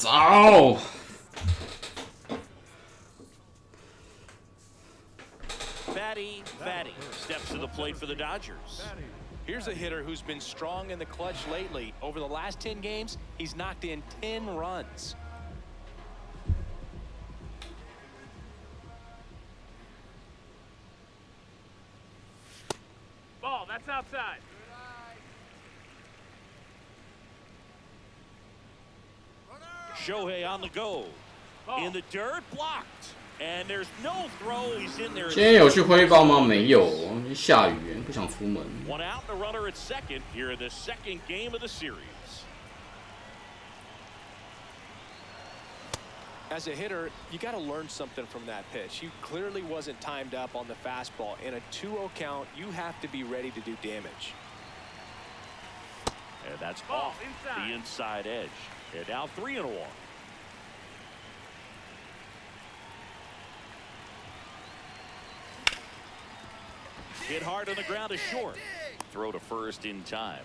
走。Fatty steps to the plate for the Dodgers. Here's a hitter who's been strong in the clutch lately. Over the last 10 games, he's knocked in 10 runs. Ball, that's outside. Shohei on the go. In the dirt, blocked. And there's no throw. He's in there. 今天有去挥棒吗？没有，下雨，不想出门。One out and a runner at second here in the second game of the series. As a hitter, you got to learn something from that pitch. He clearly wasn't timed up on the fastball. In a 2-0 count, you have to be ready to do damage. And that's off the inside edge. And now 3-1. Hit hard on the ground is short. Throw to first in time.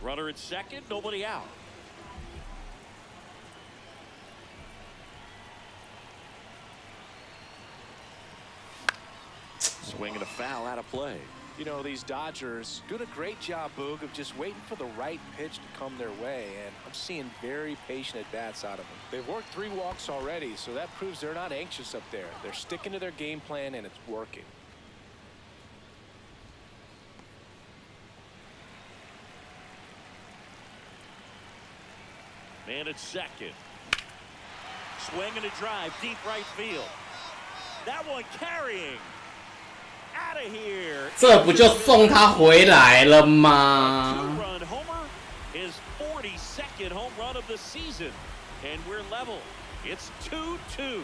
Runner at second, nobody out. Swinging a foul out of play. You know, these Dodgers doing a great job, Boog, of just waiting for the right pitch to come their way, and I'm seeing very patient at-bats out of them. They've worked 3 walks already, so that proves they're not anxious up there. They're sticking to their game plan, and it's working. Man at second. Swing and a drive, deep right field. That one carrying. Out of here. 这不就送他回来了吗 2-run homer, his 42nd home run of the season, and we're level. It's 2-2.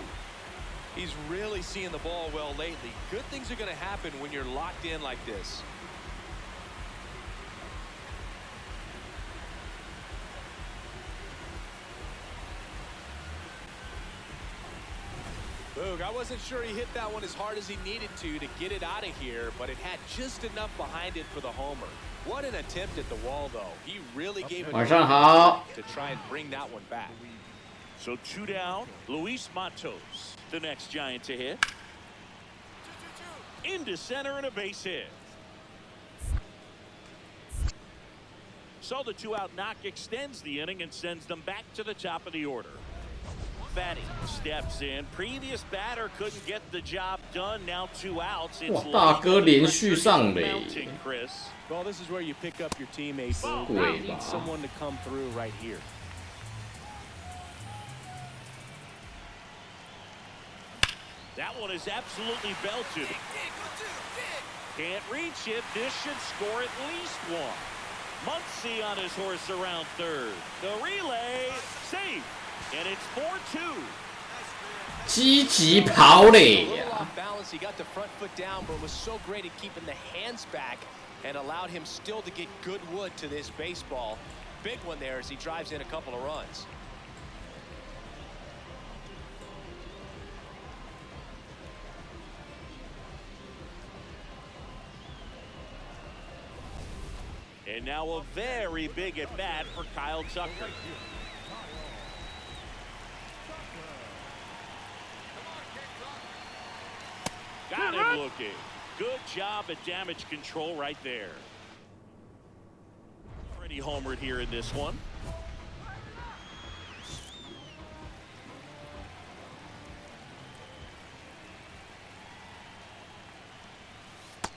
He's really seeing the ball well lately. Good things are going to happen when you're locked in like this. Boog, I wasn't sure he hit that one as hard as he needed to get it out of here, but it had just enough behind it for the homer. What an attempt at the wall, though. He really gave it晚上好 to try and bring that one back. So 2 down. Luis Matos, the next Giant to hit. Into center and a base hit. So the 2-out knock extends the inning and sends them back to the top of the order. Fatty steps in. Previous batter couldn't get the job done. Now 2 outs. It's 哇，大哥连续上垒。 mounting, Chris. Well, this is where you pick up your teammates. You 对 need 吧 someone to come through right here. That one is absolutely belted. Can't reach it. This should score at least 1. Muncy on his horse around third. The relay, safe. And it's 4-2. 积极跑垒 A little 呀 off balance. He got the front foot down, but was so great at keeping the hands back and allowed him still to get good wood to this baseball. Big one there as he drives in a couple of runs. And now a very big at bat for Kyle Tucker. Got him looking. Good job at damage control right there. Already homered here in this one.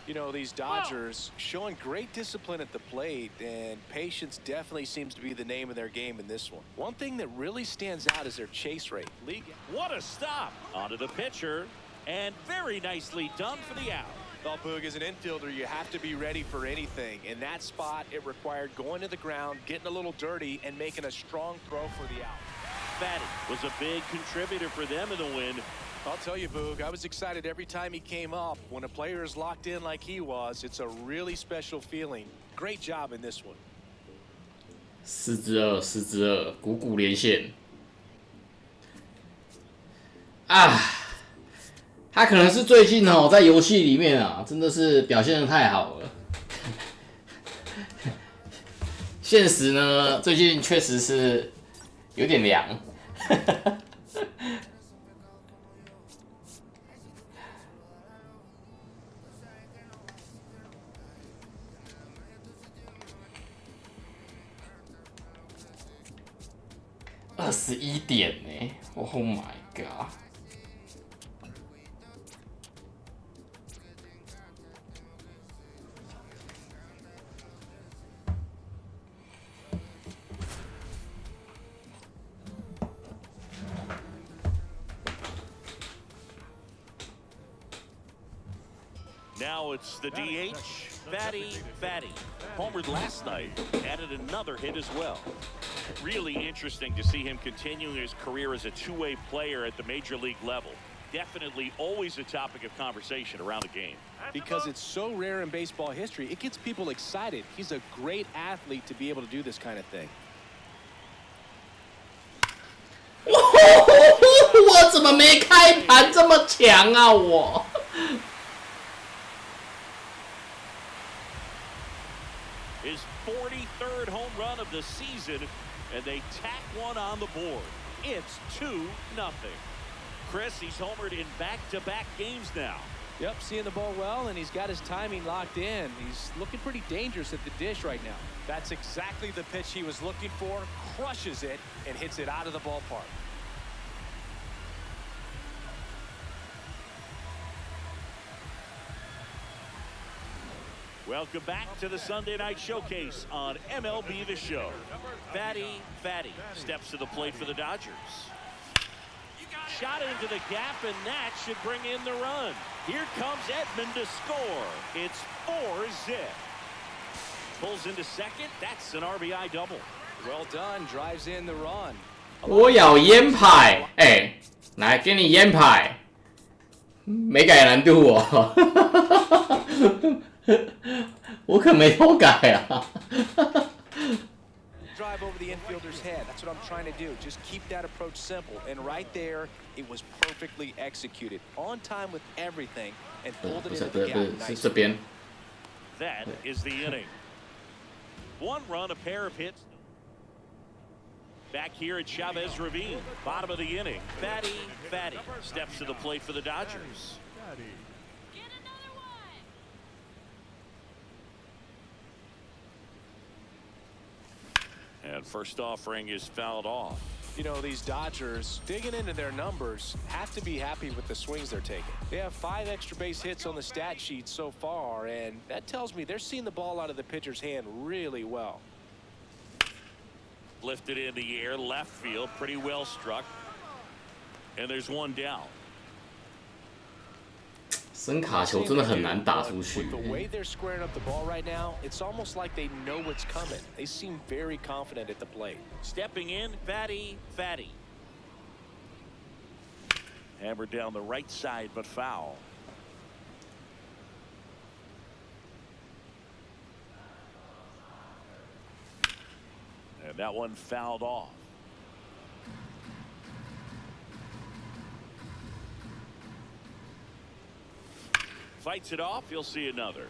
You know, these Dodgers showing great discipline at the plate, and patience definitely seems to be the name of their game in this one. One thing that really stands out is their chase rate. What a stop. Onto the pitcher. And very nicely done for the out. Well, Boog, as an infielder, you have to be ready for anything. In that spot, it required going to the ground, getting a little dirty, and making a strong throw for the out. Fatty was a big contributor for them in the win. I'll tell you, Boog, I was excited every time he came up. When a player is locked in like he was, it's a really special feeling. Great job in this one. 4-2，4-2，股股连线啊！他可能是最近在游戏里面真的是表现得太好了。现实呢，最近确实是有点凉。21点呢 ！Oh my god！ Now it's the DH, Fatty. Homered last night, added another hit as well. Really interesting to see him continuing his career as a two-way player at the major league level. Definitely always a topic of conversation around the game. Because it's so rare in baseball history, it gets people excited. He's a great athlete to be able to do this kind of thing. 我怎么没开盘这么强啊我？ His 43rd home run of the season, and they tack one on the board. It's 2-0. Chris, he's homered in back-to-back games now. Yep, seeing the ball well, and he's got his timing locked in. He's looking pretty dangerous at the dish right now. That's exactly the pitch he was looking for. Crushes it and hits it out of the ballpark. Welcome back to the Sunday Night Showcase on MLB The Show. Fatty steps to the plate for the Dodgers. Shot into the gap, and that should bring in the run. Here comes Edman to score. It's 4-zip. Pulls into second. That's an RBI double. Well done. Drives in the run. 我有烟牌，来给你烟牌，没改难度哦。我可没偷改啊。Drive over the infielder's head. That's what I'm trying to do. Just keep that approach simple. And right there, it was perfectly executed. On time with everything, and pulled it into the gap. 是这边。 That is the inning. One run, a pair of hits. Back here at Chavez Ravine, bottom of the inning. Fatty steps to the plate for the Dodgers. And first offering is fouled off. You know, these Dodgers, digging into their numbers, have to be happy with the swings they're taking. They have 5 extra base hits on the stat sheet so far, and that tells me they're seeing the ball out of the pitcher's hand really well. Lifted in the air, left field, pretty well struck. And there's one down. 声卡球真的很难打出去。 With the way they're squaring up the ball right now, it's almost like they know what's coming. They seem very confident at the plate. Stepping in, Fatty. Hammered down the right side, but foul. And that one fouled off. Fights it off, you'll see another.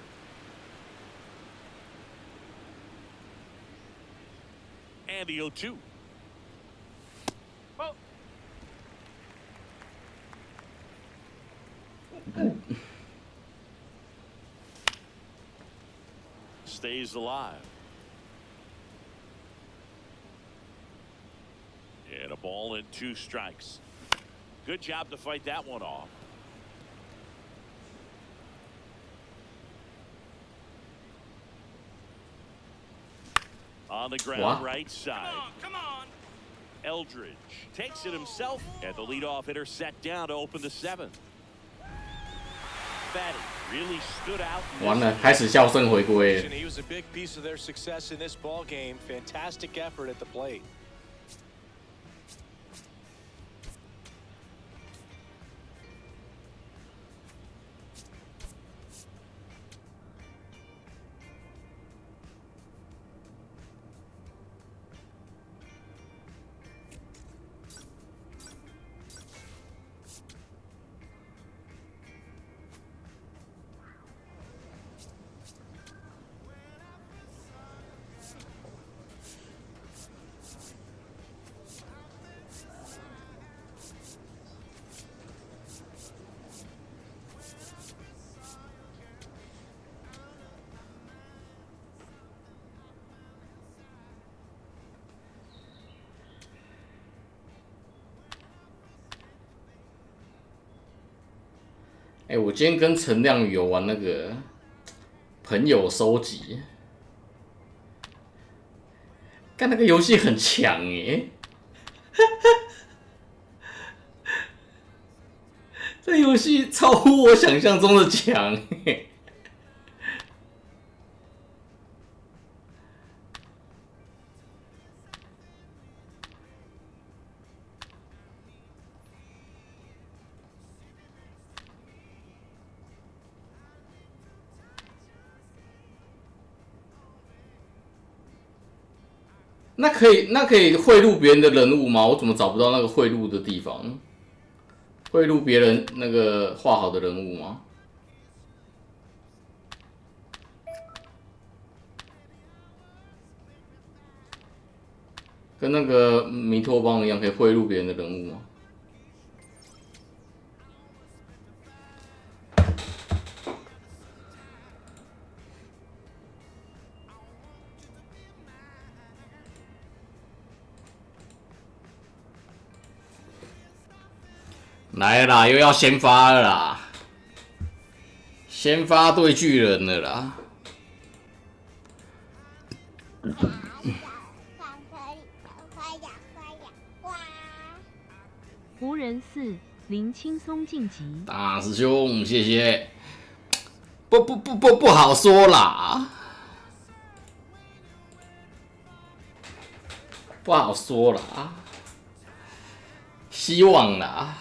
And the 0-2. Oh. Stays alive. And a ball and 2 strikes. Good job to fight that one off. On the ground, right side. Come on. Eldridge takes it himself, and the leadoff hitter set down to open the 7th. Fatty really stood out. 完了，开始笑声回归。 He was a big piece of their success in this ball game. Fantastic effort at the plate. 我今天跟陈亮宇有玩那个朋友收集，看那个游戏很强这游戏超乎我想象中的强那可以贿赂别人的人物吗？我怎么找不到那个贿赂的地方？贿赂别人那个画好的人物吗？跟那个弥托邦一样，可以贿赂别人的人物吗？来啦，又要先发了啦！先发对巨人了啦！湖人4零轻松晋级。大师兄，谢谢。不好说啦，不好说啦，希望啦。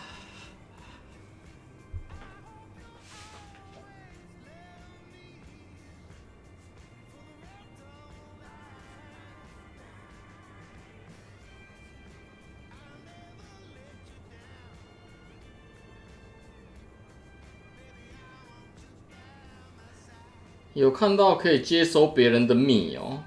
有看到可以接收别人的密哦，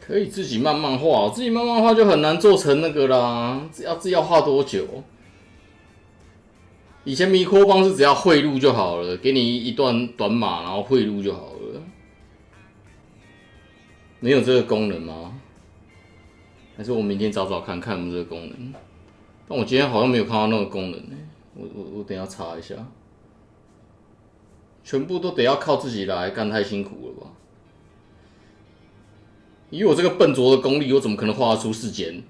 可以自己慢慢画，自己慢慢画就很难做成那个啦。自己要画多久？以前弥托邦是只要贿赂就好了，给你一段短码，然后贿赂就好了。没有这个功能吗？还是我明天找找看看有没有这个功能？但我今天好像没有看到那个功能我等一下查一下。全部都得要靠自己来，干太辛苦了吧？以我这个笨拙的功力，我怎么可能画得出世间？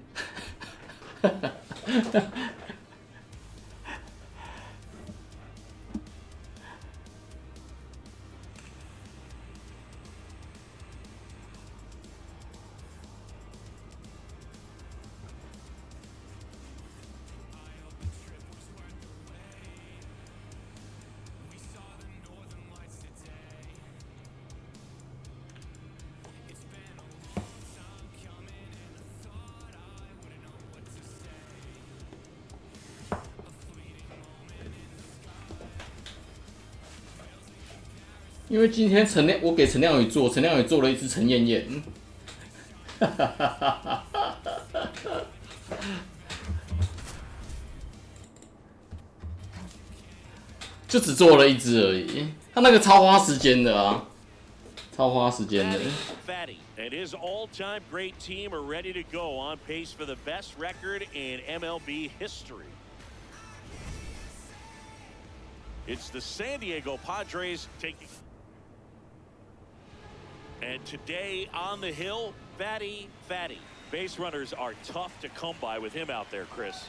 因为今天我给陈亮宇做，陈亮宇做了一只陈燕燕，就只做了一只而已。他那个超花时间的啊，超花时间的。Fatty and his all-time great team are ready to go on pace for the best record in MLB history. It's the San Diego Padres taking. And today on the hill, Fatty. Base runners are tough to come by with him out there, Chris.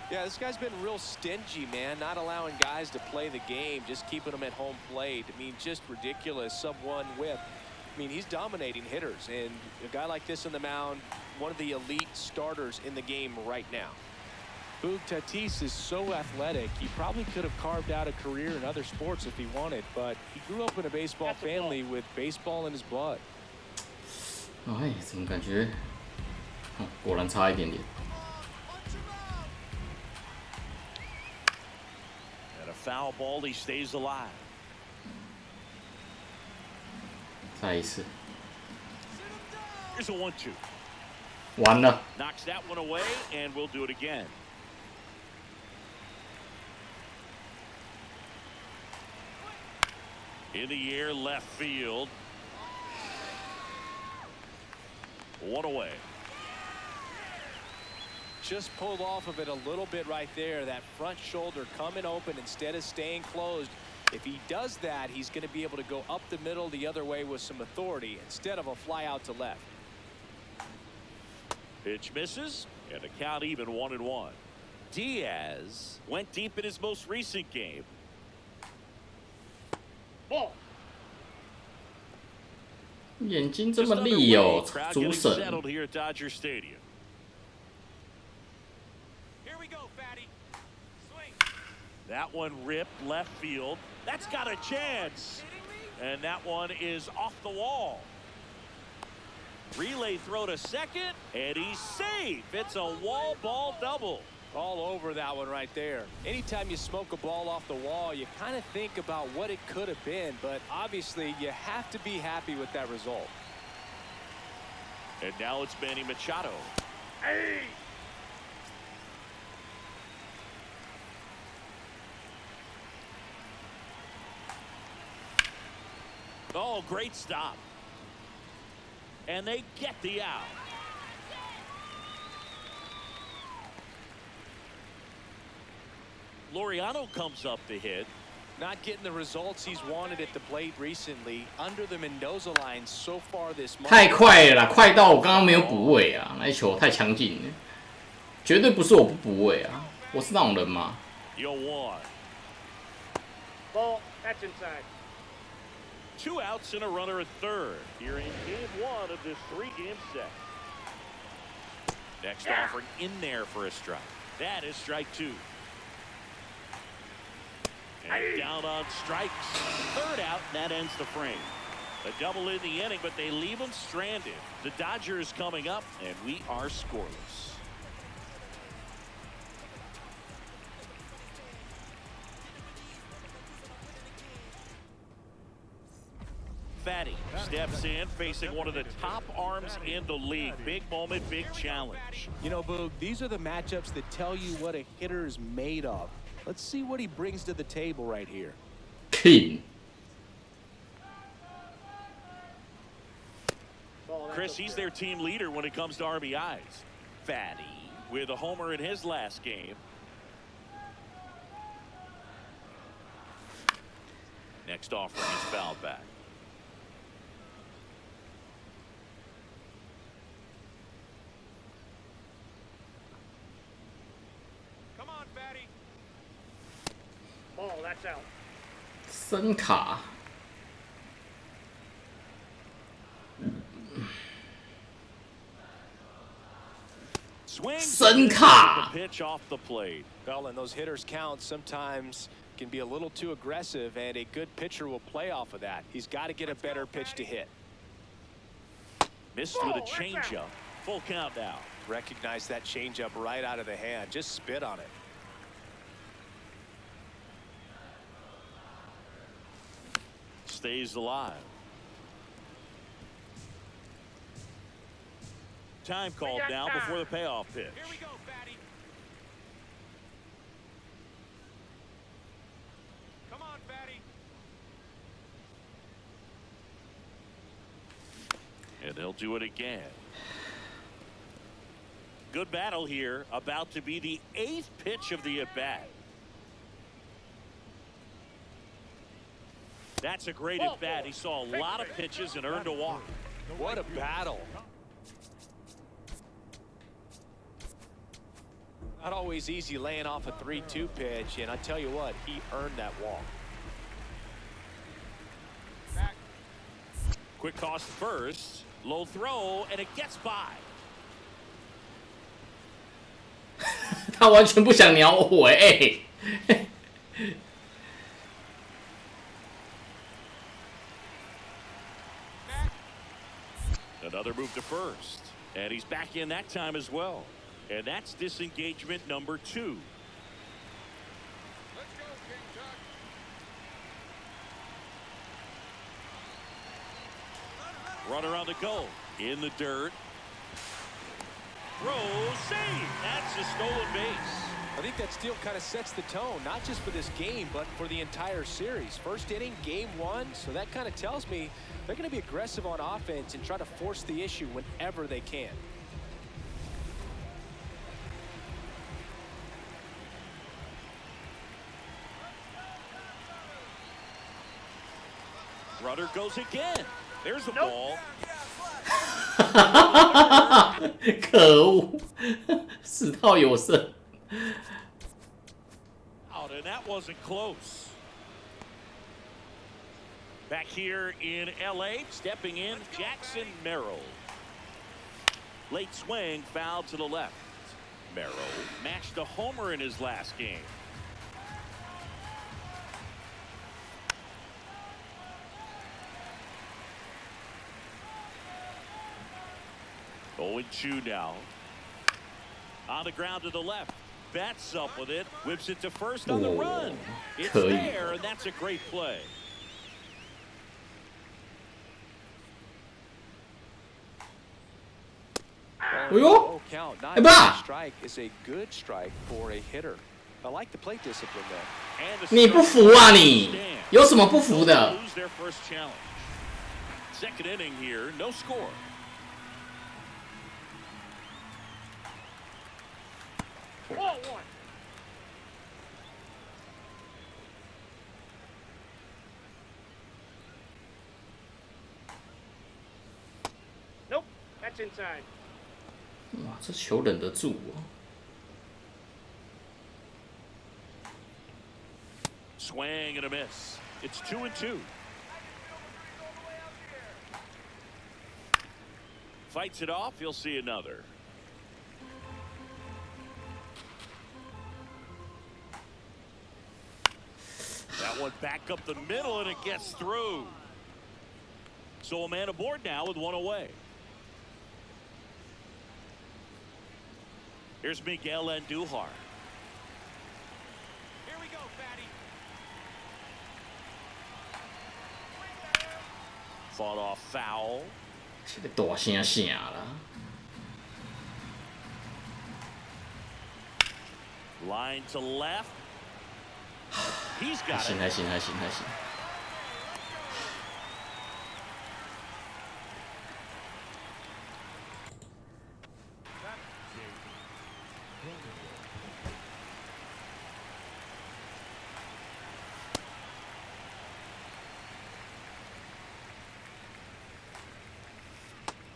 Yeah, this guy's been real stingy, man, not allowing guys to play the game, just keeping them at home plate. I mean, just ridiculous, sub-1 whip. I mean, he's dominating hitters, and a guy like this on the mound, one of the elite starters in the game right now. Boog Tatis is so athletic, he probably could have carved out a career in other sports if he wanted, but he grew up in a baseball family with baseball in his blood. 哎，怎么感觉？果然差一点点。And a foul ball, he stays alive. 再一次。Here's a 1-2. 完了， Knocks that one away, and we'll do it again. In the air, left field. One away. Just pulled off of it a little bit right there. That front shoulder coming open instead of staying closed. If he does that, he's going to be able to go up the middle the other way with some authority instead of a fly out to left. Pitch misses, and the count even 1-1. Diaz went deep in his most recent game. Ball. 眼睛这 Just 么利哦 underway, crowd 主 getting 审。 settled here at Dodger Stadium. Here we go, Fatty. Swing. That one ripped left field. That's got a chance. And that one is off the wall. Relay throw to second, and he's safe. It's a wall ball double. All over that one right there. Anytime you smoke a ball off the wall, you kind of think about what it could have been, but obviously you have to be happy with that result. And now it's Manny Machado. Hey. Oh, great stop. And they get the out. Laureano comes up to hit. Not getting the results he's wanted at the plate recently. Under the Mendoza line so far this month. 太快了啦，快到我刚刚没有补位啊！那一球太强劲了，绝对不是我不补位啊，我是那种人吗？ You won. Ball. That's inside. 2 outs and a runner at third. Here in game 1 of this 3-game set. Next offering in there for a strike. That is strike 2. And down on strikes. Third out, and that ends the frame. A double in the inning, but they leave him stranded. The Dodgers coming up, and we are scoreless. Fatty steps in, facing one of the top arms in the league. Big moment, big challenge. You know, Boog, these are the matchups that tell you what a hitter is made of. Let's see what he brings to the table right here. King， Ball. That's Chris, okay. he's their team leader when it comes to RBIs. Fatty with a homer in his last game. Next offering is fouled back. Come on, Fatty. Ball. That's out. 声卡， Swings声卡 the pitch off the plate. Well, and those hitters count sometimes can be a little too aggressive, and a good pitcher will play off of that. He's got to get a better pitch to hit. Missed with a changeup. Full count now. Recognize that changeup right out of the hand. Just spit on it. Stays alive. Time called now before the payoff pitch. Here we go, Fatty. Come on, Fatty. And they'll do it again. Good battle here. About to be the 8th pitch of the at-bat. That's a great at-bat. He saw a lot of pitches and earned a walk. What a battle. Not always easy laying off a 3-2 pitch, and I tell you what, he earned that walk. Quick toss to first. Low throw, and it gets by. 他完全不想鸟我哎、Another move to first. And he's back in that time as well. And that's disengagement number 2. Runner on the go. In the dirt. throw, save. That's a stolen base. I think that steal kind of sets the tone, not just for this game, but for the entire series. First inning, game one, so that kind of tells me they're going to be aggressive on offense and try to force the issue whenever they can. Runner goes again. There's a ball. 可恶，死套有剩。 Out, and that wasn't close. Back here in LA, stepping in, Jackson Merrill. Late swing, foul to the left. Merrill matched a homer in his last game. Oh, and 2 now. On the ground to the left. Bats up with it. Whips it to first on the run. It's there, and that's a great play. No count, not a strike is a good strike for a hitter. I like the plate discipline there. 你不服啊你？有什么不服的？ Lose their first challenge. Second inning here, no score. Ball one. Nope, that's inside. 哇，这球忍得住哦。 Swing and a miss. It's 2-2. Fights it off. You'll see another. That one back up the middle, and it gets through. So a man aboard now with 1 away. Here's Miguel Andujar. Here we go, Fatty. Fought off foul. 这个大声声啦！ Line to left. He's 还 got 行 it. 还行还行还行。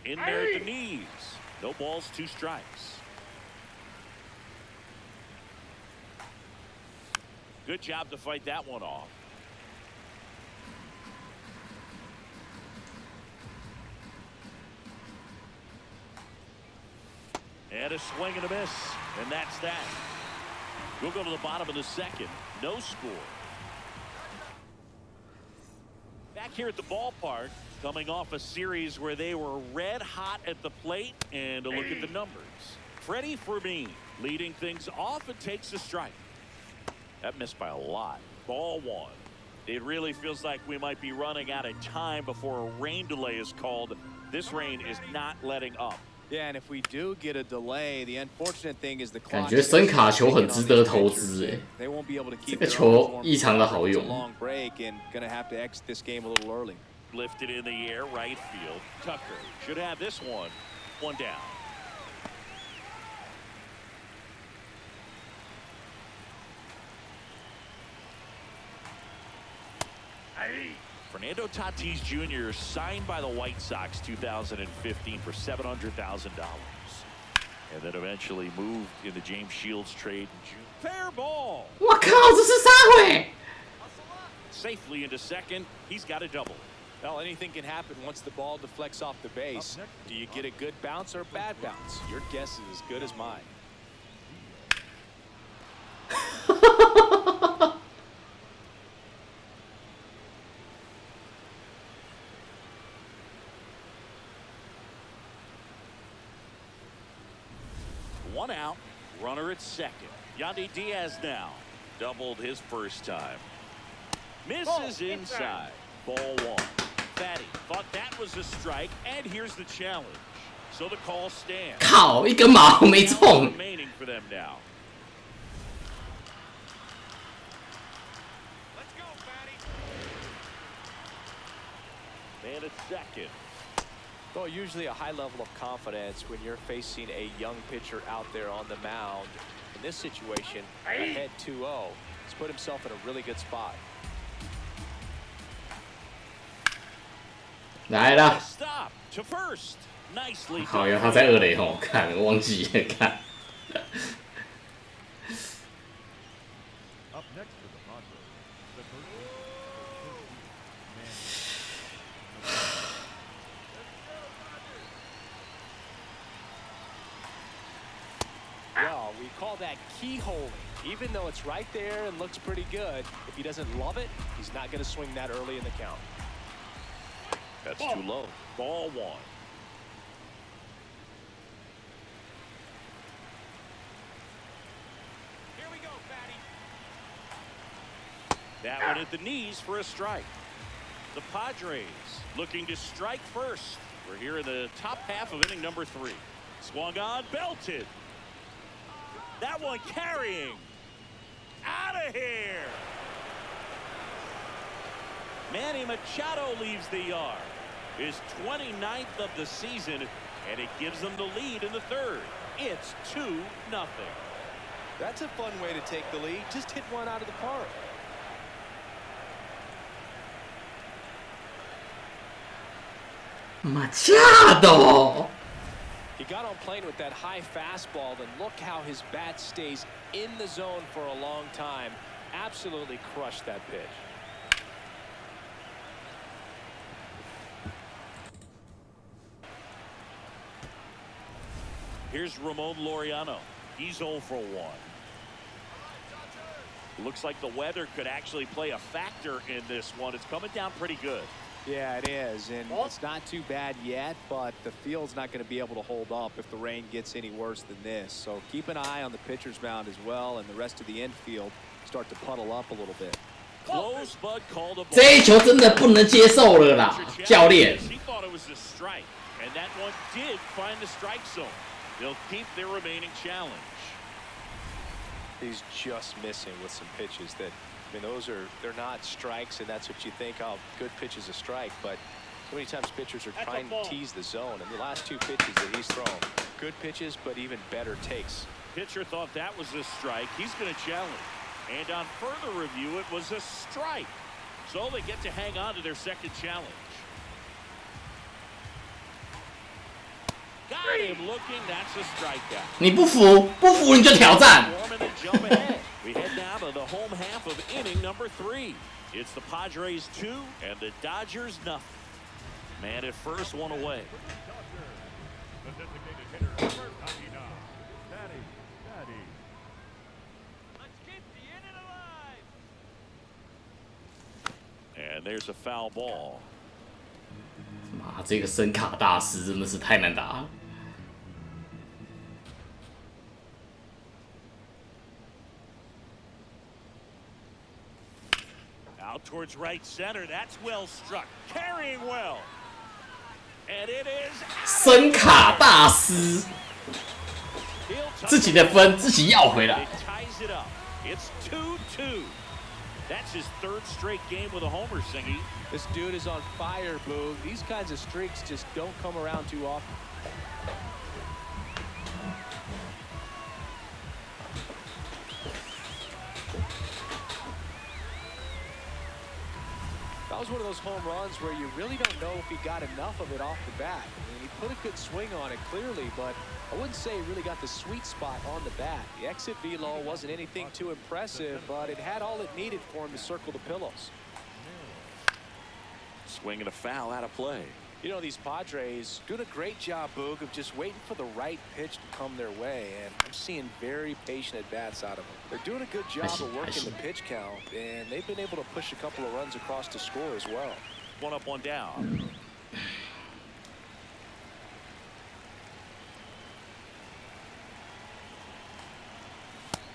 In there at the knees. No balls, 2 strikes. Good job to fight that one off. And a swing and a miss. And that's that. We'll go to the bottom of the second. No score. Back here at the ballpark, coming off a series where they were red hot at the plate, and a look at the numbers. Freddie Fermin leading things off and takes a strike. That missed by a lot. Ball 1. It really feels like we might be running out of time before a rain delay is called. This rain is not letting up. Yeah, and if we do get a delay, the unfortunate thing is the clock. 感觉声卡球很值得投资哎。 They won't be able to 这 keep 个 their 球 own 异常的好 It's a 用。 long break and gonna have to exit this game a little early. Lifted in the air, right field. Tucker should have this one. 1 down. Fernando Tatis Jr. signed by the White Sox 2015 for $700,000. And then eventually moved in the James Shields trade in June. Fair ball. 我靠，这是啥回？ Safely into second. He's got a double. Well, anything can happen once the ball deflects off the base. Do you get a good bounce or a bad bounce? Your guess is as good as mine. One out. Runner at second. Yandy Diaz now. Doubled his first time. Misses inside. Ball 1. Fatty thought that was a strike, and here's the challenge. So the call stands. 靠，一根毛没中。 Remaining for them now. Let's go, Fatty. And a second. Well, usually a high level of confidence when you're facing a young pitcher out there on the mound. In this situation, ahead 2-0. He's put himself in a really good spot. 来了， Stop to first. Nicely 好呀， done. 他在二垒吼，看我忘记了看。 Up next for the Padres, the first Well, we call that keyholing. Even though it's right there and looks pretty good, if he doesn't love it, he's not going to swing that early in the count. That's too low. Ball one. Here we go, Fatty. That one at the knees for a strike. The Padres looking to strike first. We're here in the top half of inning number 3. Swung on, belted. That one carrying. Out of here. Manny Machado leaves the yard. His 29th of the season, and it gives them the lead in the 3rd. It's 2-0. That's a fun way to take the lead. Just hit one out of the park. Machado. He got on plane with that high fastball, and look how his bat stays in the zone for a long time. Absolutely crushed that pitch. Here's Ramon Laureano. He's 0 for 1. Looks like the weather could actually play a factor in this one. It's coming down pretty good. Yeah, it is, and it's not too bad yet, but the field's not going to be able to hold up if the rain gets any worse than this. So keep an eye on the pitcher's mound as well, and the rest of the infield start to puddle up a little bit. Close, but called a ball. 这一球真的不能接受了啦，教练。 He thought it was a strike, and that one did find the strike zone. They'll keep their remaining challenge. He's just missing with some pitches that, I mean, they're not strikes, and that's what you think, oh, good pitch is a strike, but so many times pitchers are trying to tease the zone, and the last 2 pitches that he's thrown, good pitches, but even better takes. Pitcher thought that was a strike. He's going to challenge. And on further review, it was a strike. So they get to hang on to their second challenge. Got him looking. That's a strikeout. 你不服，不服你就挑战。 Warm and then jump ahead. We head now to the home half of inning number 3. It's the Padres 2 and the Dodgers nothing. Man at first, one away. the designated hitter, first Patty. Let's keep the inning alive. And there's a foul ball. 妈，这个声卡大师真的是太难打了。 Out towards right center. That's well struck. Carrying well. And it is 声卡大师， 自己的分自己要回来。 It ties it up. It's 2-2. That's his 3rd straight game with a homer, Singy. This dude is on fire, Boog. These kinds of streaks just don't come around too often. That was one of those home runs where you really don't know if he got enough of it off the bat. I mean, he put a good swing on it clearly, but I wouldn't say he really got the sweet spot on the bat. The exit velo wasn't anything too impressive, but it had all it needed for him to circle the pillows. Swing and a foul out of play. You know, these Padres doing a great job, Boog, of just waiting for the right pitch to come their way, and I'm seeing very patient at-bats out of them. They're doing a good job of working the pitch count, and they've been able to push a couple of runs across to score as well. One up, one down.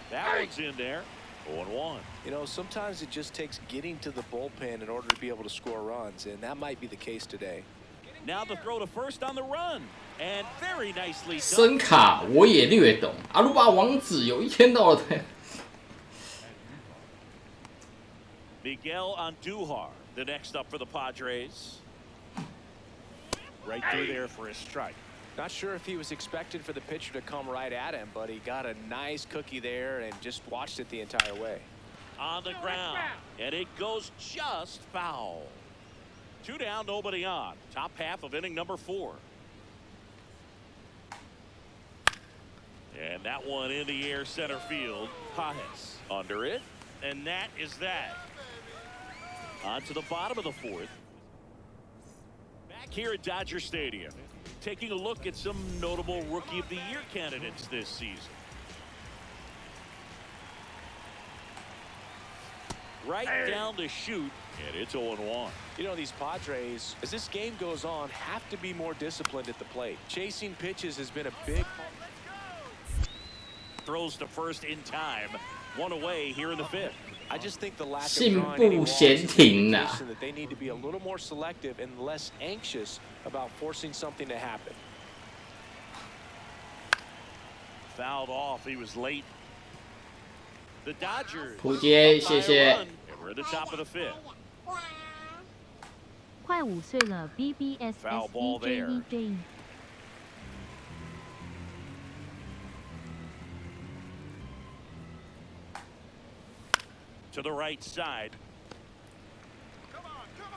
That one's in there. 0-1. You know, sometimes it just takes getting to the bullpen in order to be able to score runs, and that might be the case today. Getting Now the throw to first on the run, and very nicely 声 done. 卡我也略懂，阿鲁巴王子有一天到了。Miguel Andujar, the next up for the Padres. Right through there for a strike. Not sure if he was expecting for the pitcher to come right at him, but he got a nice cookie there and just watched it the entire way. On the ground, and it goes just foul. 2 down, nobody on. Top half of inning number 4. And that one in the air center field. Pajes under it, and that is that. On to the bottom of the 4th. Back here at Dodger Stadium, taking a look at some notable Rookie of the Year candidates this season. Right down the chute, and it's 0-1. You know, these Padres, as this game goes on, have to be more disciplined at the plate. Chasing pitches has been a big... Throws to first in time. 1 away here in the 5th. I just think the lack of 信 drawing any 步 walks 闲 is an 庭啊！ indication that they need to be a little more selective and less anxious about forcing something to happen. Fouled off. He was late. The Dodgers. 扑街， up by 谢 a 谢 run, and we're at the top of the 5th. 快5岁了 Foul ball there. BBSSEJEJ。To the right side.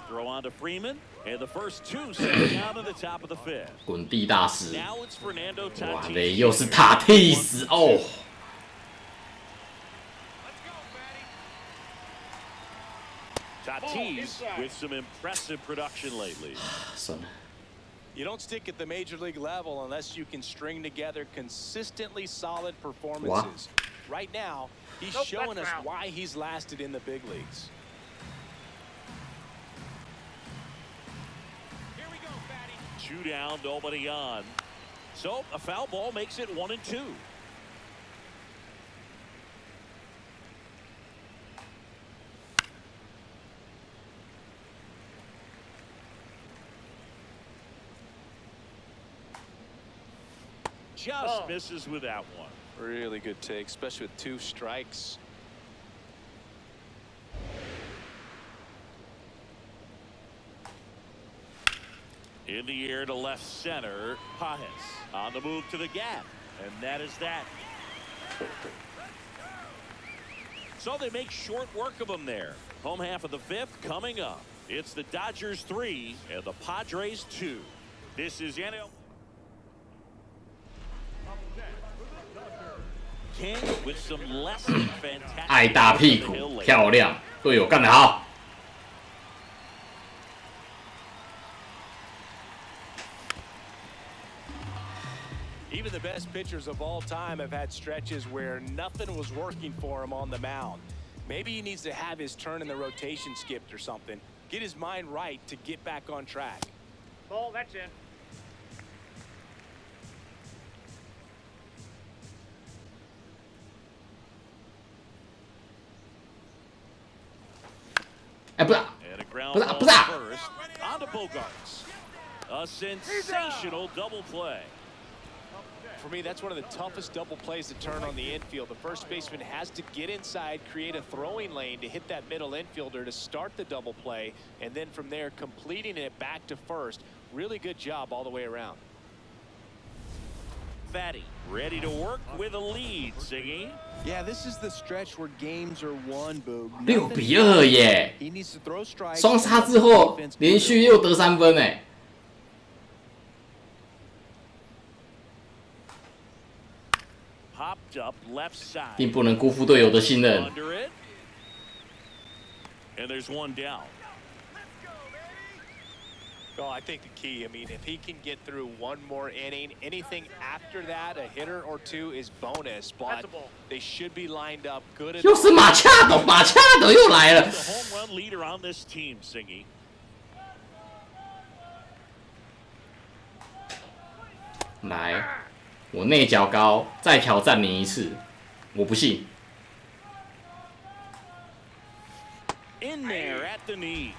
Throw on to Freeman, and the first 2 set down to the top of the 5th. 滚地大师， Now it's Fernando 哇 Tatis. 嘞，又是塔蒂斯哦！ Let's go, Tatis with some impressive production lately. 算了， You don't stick at the major league level unless you can string together consistently solid performances. Right now, he's Nope, showing that's us foul. why he's lasted in the big leagues. Here we go, Fatty. 2 down, nobody on. So a foul ball makes it 1-2. Just misses with that one. Really good take, especially with 2 strikes. In the air to left center, Pajes on the move to the gap, and that is that. So they make short work of them there. Home half of the 5th coming up. It's the Dodgers 3 and the Padres 2. This is NL King with some less than fantastic. 爱打屁股，漂亮，队友干得好。 Even the best pitchers of all time have had stretches where nothing was working for him on the mound. Maybe he needs to have his turn in the rotation skipped or something. Get his mind right to get back on track. Ball, that's in. 哎，不是， And a ground 不是， ball 不是啊， first onto Bogarts. A sensational double play. For me, that's one of the toughest double plays to turn on the infield. The first baseman has to get inside, create a throwing lane to hit that middle infielder to start the double play, and then from there completing it back to first. Really good job all the way around. Fatty ready to work with a lead, Siggy. Yeah, this is the stretch where games are won, Boog. 6比2耶！ He needs to throw strikes. 双杀之后，连续又得3分哎！ Popped up left 一 side. 定不能辜负队友的信任。 Under it. And there's one down. Oh, I think the key, I mean, if he can get through one more inning, anything after that, a hitter or 2 is bonus, but they should be lined up good. 又是马恰斗，马恰斗又来了。 The home run leader on this team, Siggy. 来，我内角高，再挑战你一次，我不信。 In there at the knees.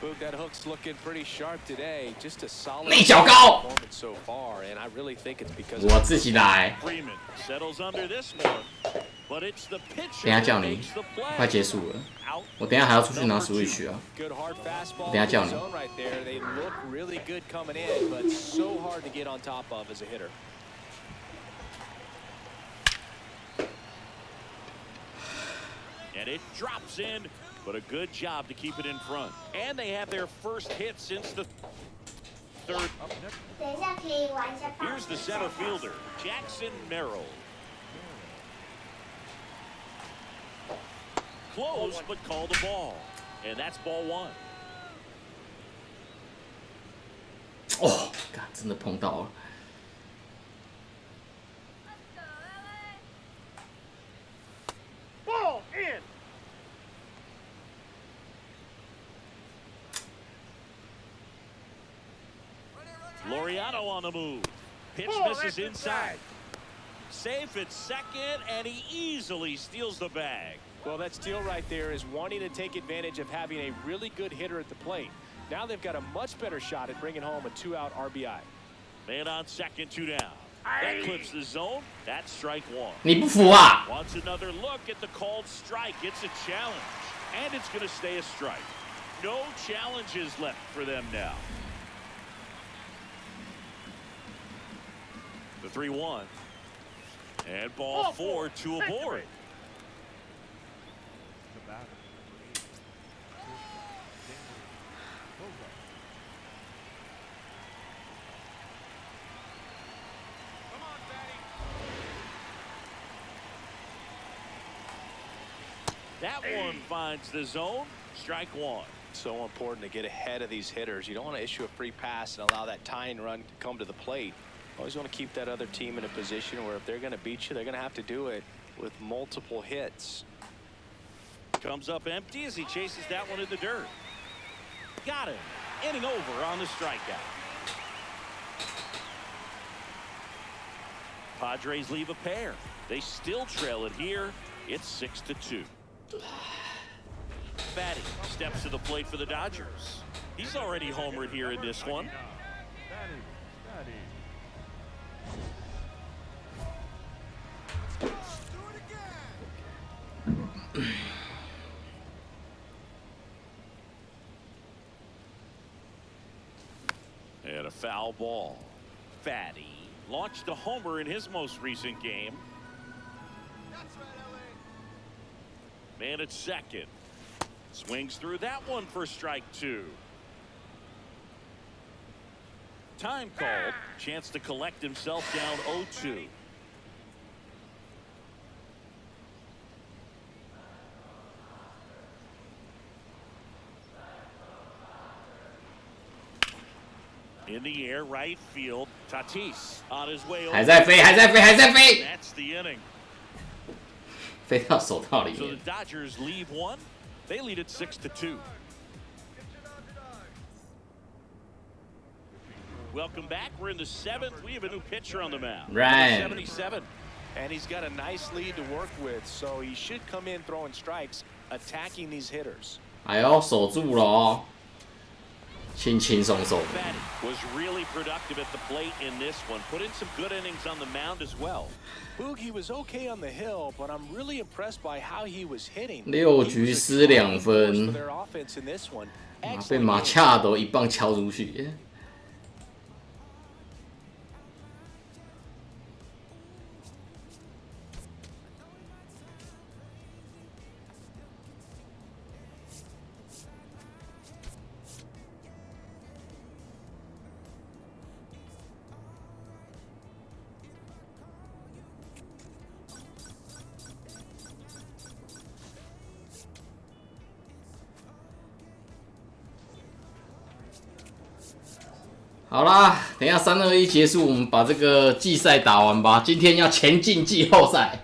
Boog, that hook's looking pretty sharp today. Just a solid 内角高， performance so far, and I really think it's because 我自己来。 Freeman settles under this one, but it's the pitcher 等一下叫 that 你 makes the，play. 快结束了。 Out 我等一下还要出去拿 Switch 啊。 good hard fastball 等一下叫 in 你 the zone right there. They look really good coming in, but so hard to get on top of as a hitter. and it drops in, but a good job to keep it in front. And they have their first hit since the third. Here's the center fielder, Jackson Merrill. Close, but called a ball. And that's ball one. 哦，干，真的碰到了。 Ball in. Laureano on the move. Pitch misses inside. Safe at second, and he easily steals the bag. Well, that steal right there is wanting to take advantage of having a really good hitter at the plate. Now they've got a much better shot at bringing home a 2-out RBI. Man on second, 2 down. That clips the zone. That's strike one. 你不服啊？ Wants another look at the called strike. It's a challenge, and it's going to stay a strike. No challenges left for them now. The 3-1. And ball 4, 2 aboard. The batter. Come on, Fatty. That one finds the zone. Strike one. So important to get ahead of these hitters. You don't want to issue a free pass and allow that tying run to come to the plate. Always want to keep that other team in a position where if they're going to beat you, they're going to have to do it with multiple hits. Comes up empty as he chases that one in the dirt. Got him. Inning over on the strikeout. Padres leave a pair. They still trail it here. It's 6-2. Fatty steps to the plate for the Dodgers. He's already homered here in this one. Fatty. And a foul ball. Fatty launched a homer in his most recent game. Man at second. Swings through that one for strike 2. Time called. Chance to collect himself down 0-2. In the air, right field. Tatis on his way over. 还在飞，还在飞，还在飞， That's the inning. 飞到手套里 So 面 the。Dodgers leave one. They lead it 6-2. Welcome back. We're in the 7th. We have a new pitcher on the mound. Ryan. 77. And he's got a nice lead to work with, so he should come in throwing strikes, attacking these hitters. 哎呦，守住了哦，轻轻松松。 Fatty was really productive at the plate in this one. Put in some good innings on the mound as well. Boog, he was okay on the hill, but I'm really impressed by how he was hitting. 6局失2 For 分， their offense in this one. 被 Excellent 马 game. 恰都一棒敲出去。好啦，等一下3-2-1结束，我们把这个季赛打完吧。今天要前进季后赛。